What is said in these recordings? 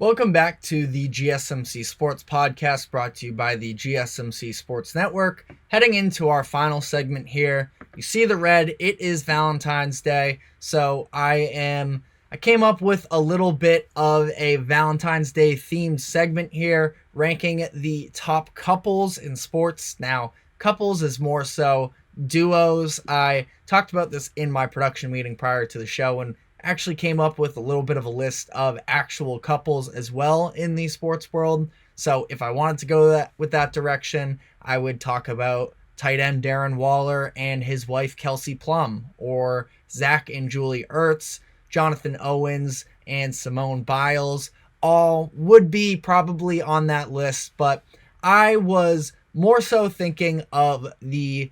Welcome back to the GSMC Sports Podcast, brought to you by the GSMC Sports Network. Heading into our final segment here, you see the red, it is Valentine's Day, so I came up with a little bit of a Valentine's Day themed segment here, ranking the top couples in sports. Now, couples is more so duos. I talked about this in my production meeting prior to the show, and actually came up with a little bit of a list of actual couples as well in the sports world. So if I wanted to go with that direction, I would talk about tight end Darren Waller and his wife Kelsey Plum, or Zach and Julie Ertz, Jonathan Owens and Simone Biles. All would be probably on that list, but I was more so thinking of the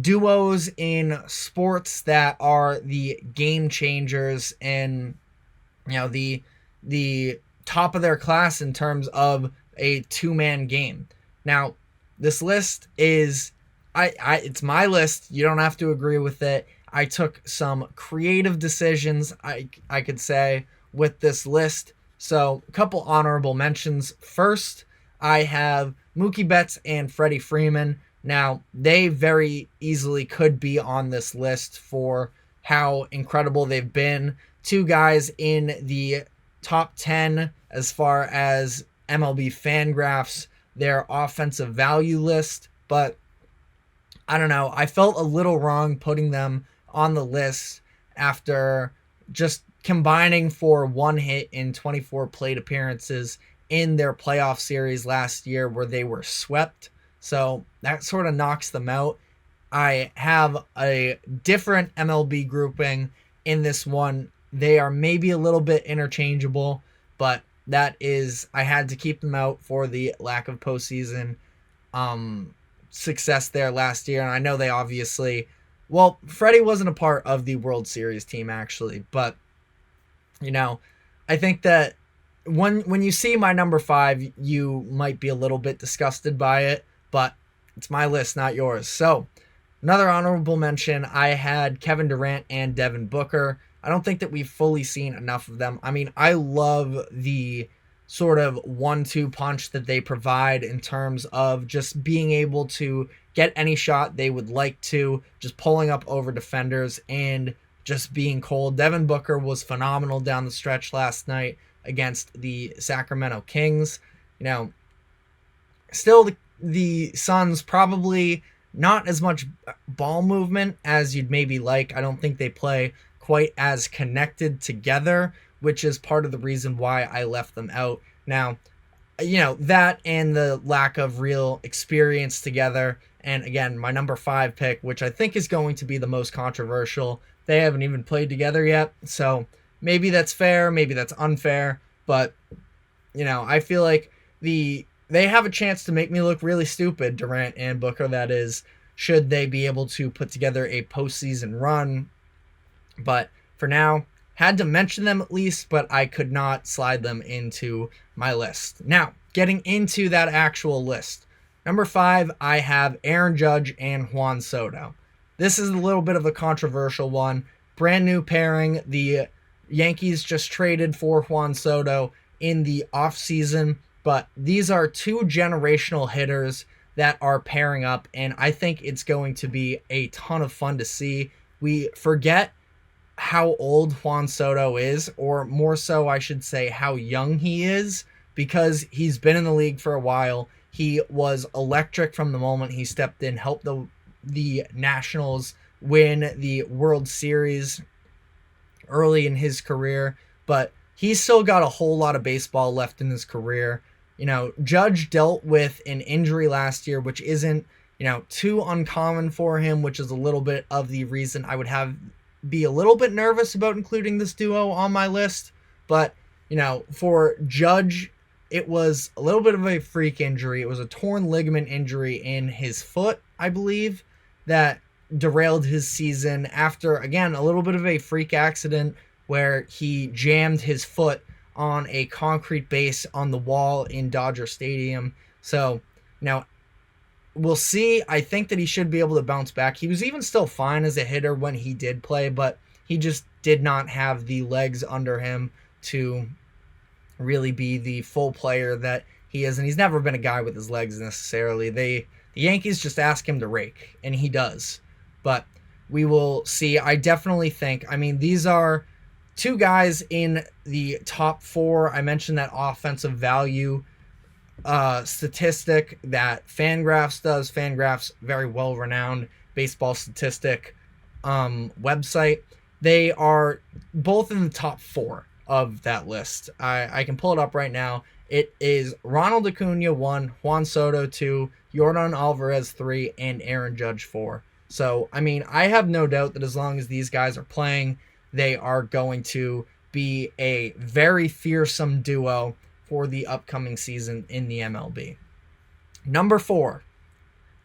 duos in sports that are the game changers and the top of their class in terms of a two-man game. Now, this list is it's my list. You don't have to agree with it. I took some creative decisions, I could say, with this list. So, a couple honorable mentions. First, I have Mookie Betts and Freddie Freeman. Now, they very easily could be on this list for how incredible they've been. Two guys in the top 10 as far as MLB Fangraphs, their offensive value list. But, I don't know, I felt a little wrong putting them on the list after just combining for one hit in 24 plate appearances in their playoff series last year where they were swept. So that sort of knocks them out. I have a different MLB grouping in this one. They are maybe a little bit interchangeable, but that is, I had to keep them out for the lack of postseason success there last year. And I know they obviously, well, Freddie wasn't a part of the World Series team actually, but I think that when you see my number 5, you might be a little bit disgusted by it. But it's my list, not yours. So, another honorable mention, I had Kevin Durant and Devin Booker. I don't think that we've fully seen enough of them. I mean, I love the sort of 1-2 punch that they provide in terms of just being able to get any shot they would like to, just pulling up over defenders and just being cold. Devin Booker was phenomenal down the stretch last night against the Sacramento Kings. Still the Suns probably not as much ball movement as you'd maybe like. I don't think they play quite as connected together, which is part of the reason why I left them out. Now, that and the lack of real experience together. And again, my number 5 pick, which I think is going to be the most controversial. They haven't even played together yet. So maybe that's fair, maybe that's unfair. But, I feel like they have a chance to make me look really stupid, Durant and Booker, that is, should they be able to put together a postseason run. But for now, had to mention them at least, but I could not slide them into my list. Now, getting into that actual list. Number 5, I have Aaron Judge and Juan Soto. This is a little bit of a controversial one. Brand new pairing. The Yankees just traded for Juan Soto in the offseason. But these are two generational hitters that are pairing up, and I think it's going to be a ton of fun to see. We forget how old Juan Soto is, or more so, I should say, how young he is, because he's been in the league for a while. He was electric from the moment he stepped in, helped the Nationals win the World Series early in his career, but he's still got a whole lot of baseball left in his career. Judge dealt with an injury last year, which isn't, too uncommon for him, which is a little bit of the reason I would be a little bit nervous about including this duo on my list. But, for Judge, it was a little bit of a freak injury. It was a torn ligament injury in his foot, I believe, that derailed his season after, again, a little bit of a freak accident where he jammed his foot on a concrete base on the wall in Dodger Stadium. So now we'll see. I think that he should be able to bounce back. He was even still fine as a hitter when he did play, but he just did not have the legs under him to really be the full player that he is, and he's never been a guy with his legs necessarily. The Yankees just ask him to rake, and he does. But we will see. I definitely think. I mean, these are two guys in the top four. I mentioned that offensive value statistic that Fangraphs does. Fangraphs, very well renowned baseball statistic website. They are both in the top four of that list. I can pull it up right now. It is Ronald Acuna 1, Juan Soto 2, Yordan Alvarez 3, and Aaron Judge 4. So, I mean, I have no doubt that as long as these guys are playing, they are going to be a very fearsome duo for the upcoming season in the MLB. Number 4.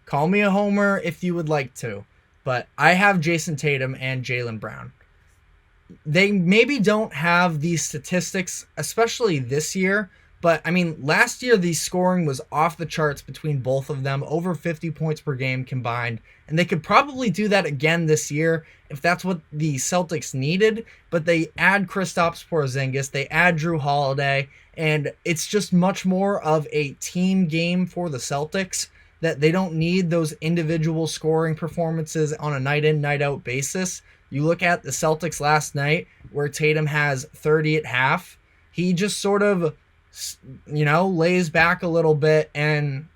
Call me a homer if you would like to, but I have Jason Tatum and Jaylen Brown. They maybe don't have these statistics, especially this year, but I mean, last year the scoring was off the charts between both of them, over 50 points per game combined, and they could probably do that again this year if that's what the Celtics needed, but they add Kristaps Porzingis, they add Drew Holiday, and it's just much more of a team game for the Celtics that they don't need those individual scoring performances on a night in, night out basis. You look at the Celtics last night where Tatum has 30 at half. He just sort of, lays back a little bit and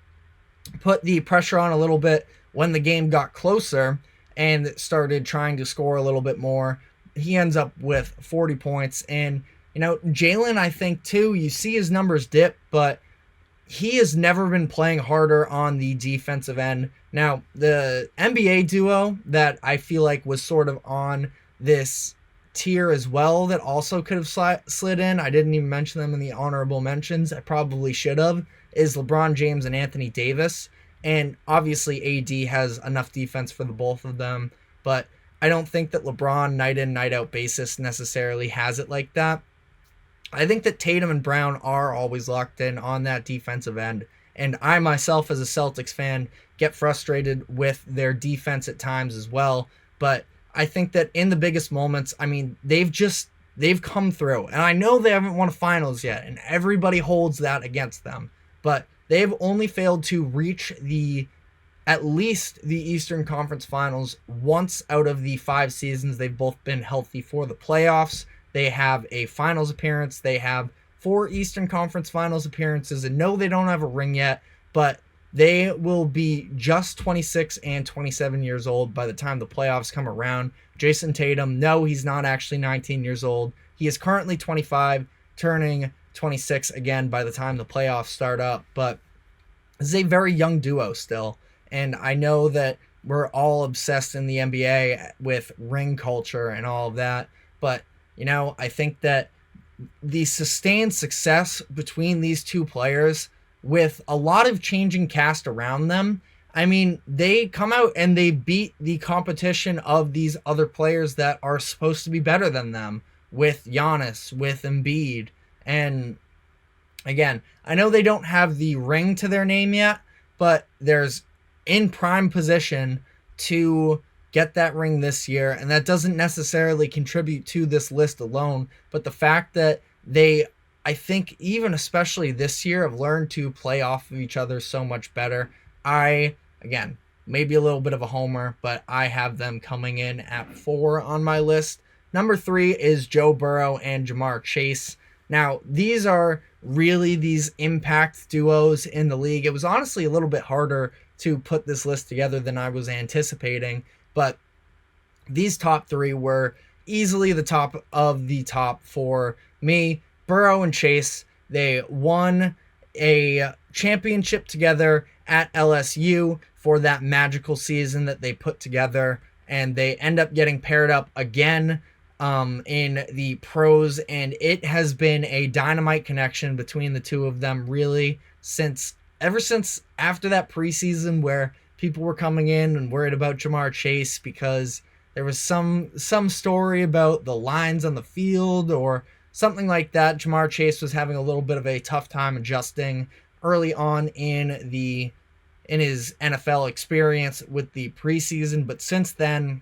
put the pressure on a little bit when the game got closer and started trying to score a little bit more. He ends up with 40 points. And, Jaylen, I think, too, you see his numbers dip, but he has never been playing harder on the defensive end. Now, the NBA duo that I feel like was sort of on this tier as well that also could have slid in, I didn't even mention them in the honorable mentions, I probably should have, is LeBron James and Anthony Davis. And obviously AD has enough defense for the both of them, but I don't think that LeBron night in, night out basis necessarily has it like that. I think that Tatum and Brown are always locked in on that defensive end. And I myself, as a Celtics fan, get frustrated with their defense at times as well. But I think that in the biggest moments, I mean, they've come through. And I know they haven't won a finals yet, and everybody holds that against them. But they've only failed to reach at least the Eastern Conference Finals once out of the 5 seasons they've both been healthy for the playoffs. They have a finals appearance. They have 4 Eastern Conference Finals appearances. And no, they don't have a ring yet, but they will be just 26 and 27 years old by the time the playoffs come around. Jason Tatum, no, he's not actually 19 years old. He is currently 25, turning 26 again by the time the playoffs start up. But this is a very young duo still. And I know that we're all obsessed in the NBA with ring culture and all of that. But I think that the sustained success between these two players with a lot of changing cast around them, I mean, they come out and they beat the competition of these other players that are supposed to be better than them, with Giannis, with Embiid. And again, I know they don't have the ring to their name yet, but there's in prime position to get that ring this year, and that doesn't necessarily contribute to this list alone, but the fact that they, I think, even especially this year, have learned to play off of each other so much better. Again, maybe a little bit of a homer, but I have them coming in at 4 on my list. Number 3 is Joe Burrow and Jamar Chase. Now, these are really these impact duos in the league. It was honestly a little bit harder to put this list together than I was anticipating, but these top 3 were easily the top of the top for me. Burrow and Chase, they won a championship together at LSU for that magical season that they put together, and they end up getting paired up again in the pros, and it has been a dynamite connection between the two of them really ever since after that preseason where people were coming in and worried about Jamar Chase because there was some story about the lines on the field or something like that. Jamar Chase was having a little bit of a tough time adjusting early on in his NFL experience with the preseason, but since then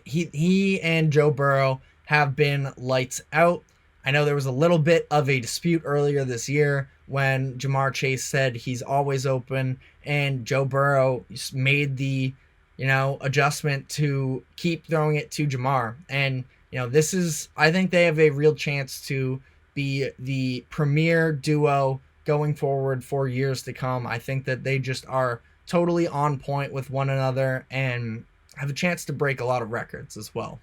he and Joe Burrow have been lights out. I know there was a little bit of a dispute earlier this year when Jamar Chase said he's always open, and Joe Burrow made the, adjustment to keep throwing it to Jamar. And, I think they have a real chance to be the premier duo going forward for years to come. I think that they just are totally on point with one another and have a chance to break a lot of records as well.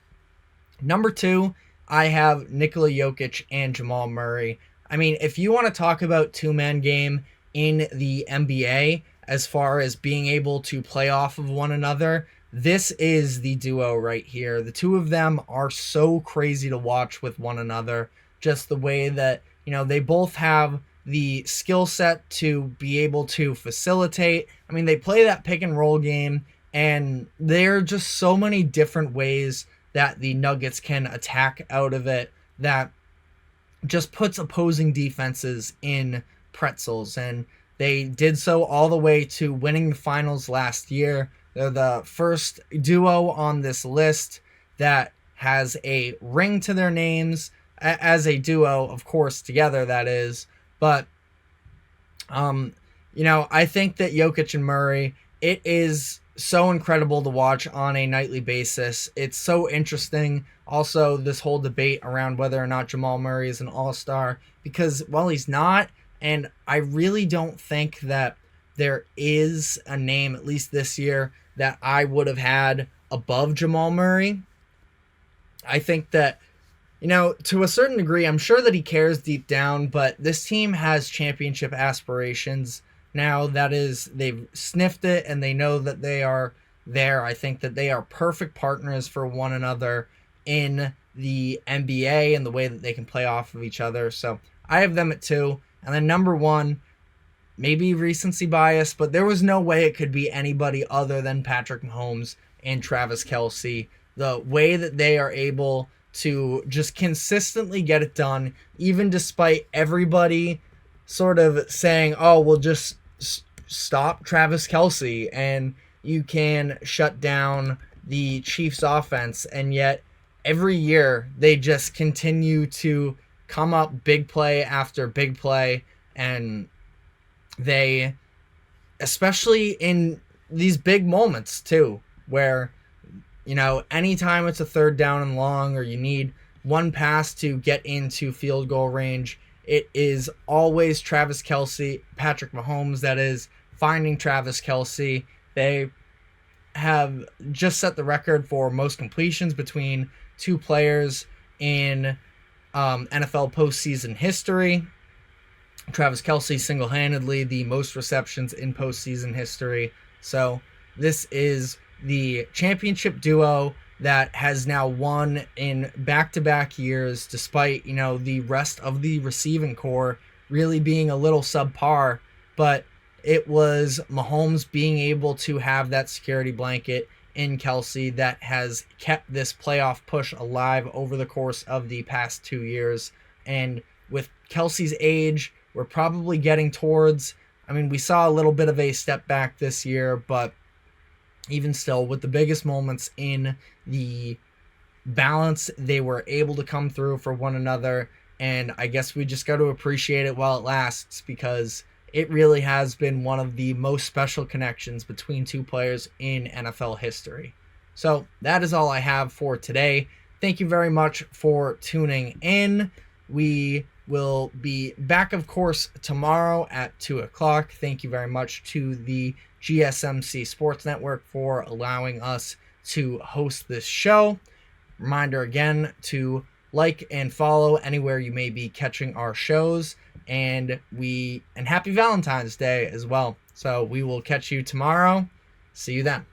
Number 2, I have Nikola Jokic and Jamal Murray. I mean, if you want to talk about two-man game in the NBA as far as being able to play off of one another, this is the duo right here. The two of them are so crazy to watch with one another. Just the way that, they both have the skill set to be able to facilitate. I mean, they play that pick and roll game, and there are just so many different ways that the Nuggets can attack out of it that just puts opposing defenses in pretzels. And they did so all the way to winning the finals last year. They're the first duo on this list that has a ring to their names as a duo, of course, together, that is. But, I think that Jokic and Murray, it is so incredible to watch on a nightly basis. It's so interesting. Also, this whole debate around whether or not Jamal Murray is an all-star, because, well, he's not. And I really don't think that there is a name, at least this year, that I would have had above Jamal Murray. I think that, to a certain degree, I'm sure that he cares deep down, but this team has championship aspirations now. That is, they've sniffed it and they know that they are there. I think that they are perfect partners for one another in the NBA and the way that they can play off of each other. So I have them at 2. And then number 1, maybe recency bias, but there was no way it could be anybody other than Patrick Mahomes and Travis Kelce. The way that they are able to just consistently get it done, even despite everybody sort of saying, oh, we'll just stop Travis Kelce and you can shut down the Chiefs offense. And yet every year they just continue to come up big play after big play. And they, especially in these big moments too, where, anytime it's a 3rd down and long, or you need one pass to get into field goal range, it is always Travis Kelce, Patrick Mahomes, that is, finding Travis Kelce. They have just set the record for most completions between 2 players in NFL postseason history. Travis Kelce single-handedly the most receptions in postseason history. So this is the championship duo that has now won in back-to-back years, despite, the rest of the receiving core really being a little subpar. But it was Mahomes being able to have that security blanket in Kelce that has kept this playoff push alive over the course of the past 2 years. And with Kelce's age, we're probably getting towards, we saw a little bit of a step back this year, but even still, with the biggest moments in the balance, they were able to come through for one another. And I guess we just got to appreciate it while it lasts, because it really has been one of the most special connections between 2 players in NFL history. So that is all I have for today. Thank you very much for tuning in. We will be back, of course, tomorrow at 2 o'clock. Thank you very much to the GSMC Sports Network for allowing us to host this show. Reminder again to like and follow anywhere you may be catching our shows. And happy Valentine's Day as well. So we will catch you tomorrow. See you then.